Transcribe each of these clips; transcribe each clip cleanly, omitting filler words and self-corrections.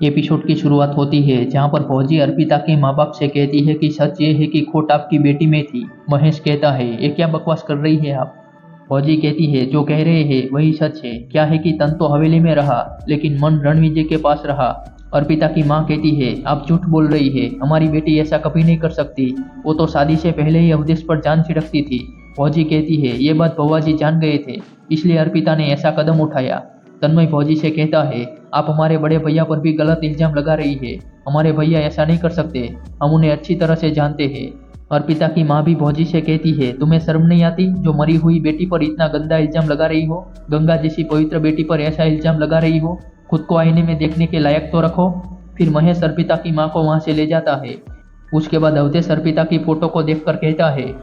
Episode की शुरुआत होती है जहां पर फौजी अर्पिता के माँ बाप से कहती है कि सच ये है कि खोट आपकी बेटी में थी। महेश कहता है ये क्या बकवास कर रही है आप। फौजी कहती है जो कह रहे हैं वही सच है। क्या है कि तन तो हवेली में रहा लेकिन मन रणविजय के पास रहा। अर्पिता की माँ कहती है आप झूठ बोल रही है, हमारी बेटी ऐसा कभी नहीं कर सकती। वो तो शादी से पहले ही अवधेश पर जान छिड़कती थी। फौजी कहती है ये बात भवाजी जान गए थे, इसलिए अर्पिता ने ऐसा कदम उठाया। तन्मय फौजी से कहता है आप हमारे बड़े भैया पर भी गलत इल्जाम लगा रही है। हमारे भैया ऐसा नहीं कर सकते, हम उन्हें अच्छी तरह से जानते हैं। अर्पिता की माँ भी फौजी से कहती है तुम्हें शर्म नहीं आती जो मरी हुई बेटी पर इतना गंदा इल्जाम लगा रही हो। गंगा जैसी पवित्र बेटी पर ऐसा इल्जाम लगा रही हो, खुद को आईने में देखने के लायक तो रखो। फिर महेश अर्पिता की माँ को वहाँ से ले जाता है। उसके बाद अवधेश अर्पिता की फोटो को देखकर कहता है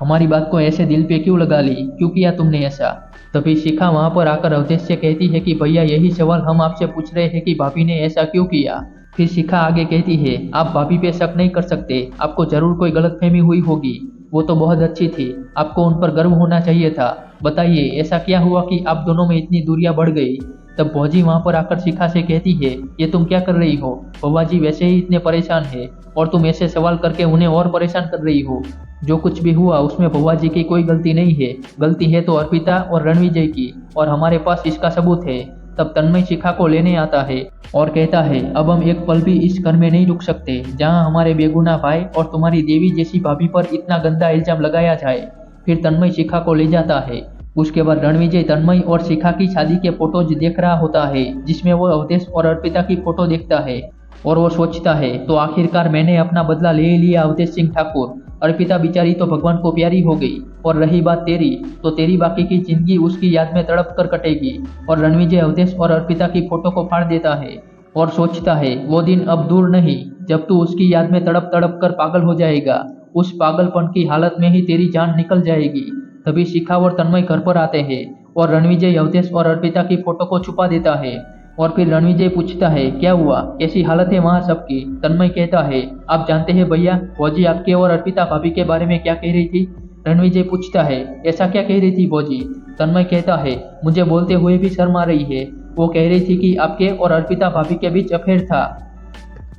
हमारी बात को ऐसे दिल पे क्यों लगा ली, क्यों किया तुमने ऐसा। तभी शिखा वहां पर आकर अवधेश से कहती है कि भैया यही सवाल हम आपसे पूछ रहे हैं कि भाभी ने ऐसा क्यों किया। फिर शिखा आगे कहती है आप भाभी पे शक नहीं कर सकते, आपको जरूर कोई गलतफहमी हुई होगी। वो तो बहुत अच्छी थी, आपको उन पर गर्व होना चाहिए था। बताइए ऐसा क्या हुआ कि आप दोनों में इतनी दूरियां बढ़ गई। तब फौजी वहां पर आकर शिखा से कहती है ये तुम क्या कर रही हो, फौजी वैसे ही इतने परेशान है और तुम ऐसे सवाल करके उन्हें और परेशान कर रही हो। जो कुछ भी हुआ उसमें फौजी की कोई गलती नहीं है, गलती है तो अर्पिता और रणविजय की, और हमारे पास इसका सबूत है। तब तन्मय शिखा को लेने आता है और कहता है अब हम एक पल भी इस घर में नहीं रुक सकते जहां हमारे बेगुनाह भाई और तुम्हारी देवी जैसी भाभी पर इतना गंदा इल्जाम लगाया जाए। फिर तन्मय शिखा को ले जाता है। उसके बाद रणविजय तन्मय और शिखा की शादी के फोटोज देख रहा होता है जिसमें वो अवधेश और अर्पिता की फोटो देखता है और वो सोचता है तो आखिरकार मैंने अपना बदला ले लिया अवधेश सिंह ठाकुर। अर्पिता बेचारी तो भगवान को प्यारी हो गई, और रही बात तेरी तो तेरी बाकी की जिंदगी उसकी याद में तड़प कर कटेगी। और रणविजय अवधेश और अर्पिता की फोटो को फाड़ देता है और सोचता है वो दिन अब दूर नहीं जब तू उसकी याद में तड़प तड़प कर पागल हो जाएगा। उस पागलपन की हालत में ही तेरी जान निकल जाएगी। तभी शिखा और तन्मय घर पर आते हैं और रणविजय अवधेश और अर्पिता की फोटो को छुपा देता है। और फिर रणविजय पूछता है क्या हुआ, कैसी हालत है वहाँ सबकी। तन्मय कहता है आप जानते हैं भैया फौजी आपके और अर्पिता भाभी के बारे में क्या कह रही थी। रणविजय पूछता है ऐसा क्या कह रही थी फौजी। तन्मय कहता है मुझे बोलते हुए भी शर्म आ रही है, वो कह रही थी कि आपके और अर्पिता भाभी के बीच अफेयर था।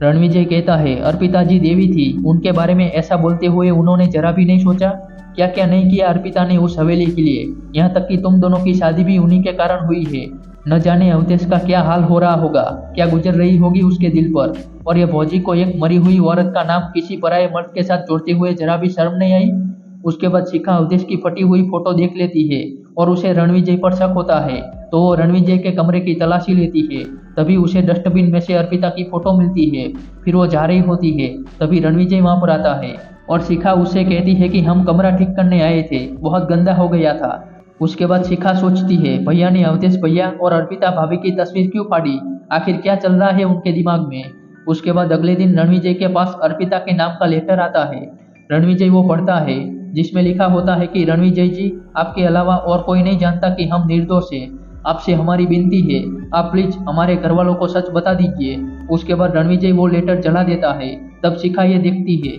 रणविजय कहता है अर्पिता जी देवी थी, उनके बारे में ऐसा बोलते हुए उन्होंने जरा भी नहीं सोचा क्या क्या नहीं किया अर्पिता ने उस हवेली के लिए। यहाँ तक कि तुम दोनों की शादी भी उन्हीं के कारण हुई है। न जाने अवधेश का क्या हाल हो रहा होगा, क्या गुजर रही होगी उसके दिल पर। और ये फौजी को एक मरी हुई औरत का नाम किसी पराये मर्द के साथ जोड़ते हुए जरा भी शर्म नहीं आई। उसके बाद शिखा अवधेश की फटी हुई फोटो देख लेती है और उसे रणविजय पर शक होता है तो वो रणविजय के कमरे की तलाशी लेती है। तभी उसे डस्टबिन में से अर्पिता की फोटो मिलती है। फिर वो जा रही होती है तभी रणविजय वहां पर आता है और शिखा उससे कहती है कि हम कमरा ठीक करने आए थे, बहुत गंदा हो गया था। उसके बाद शिखा सोचती है भैया ने अवधेश भैया और अर्पिता भाभी की तस्वीर क्यों फाड़ी, आखिर क्या चल रहा है उनके दिमाग में। उसके बाद अगले दिन रणविजय के पास अर्पिता के नाम का लेटर आता है। रणविजय वो पढ़ता है जिसमें लिखा होता है कि रणविजय जी आपके अलावा और कोई नहीं जानता कि हम निर्दोष हैं, आपसे हमारी विनती है आप प्लीज हमारे घर वालों को सच बता दीजिए। उसके बाद रणविजय वो लेटर जला देता है। तब शिखा ये देखती है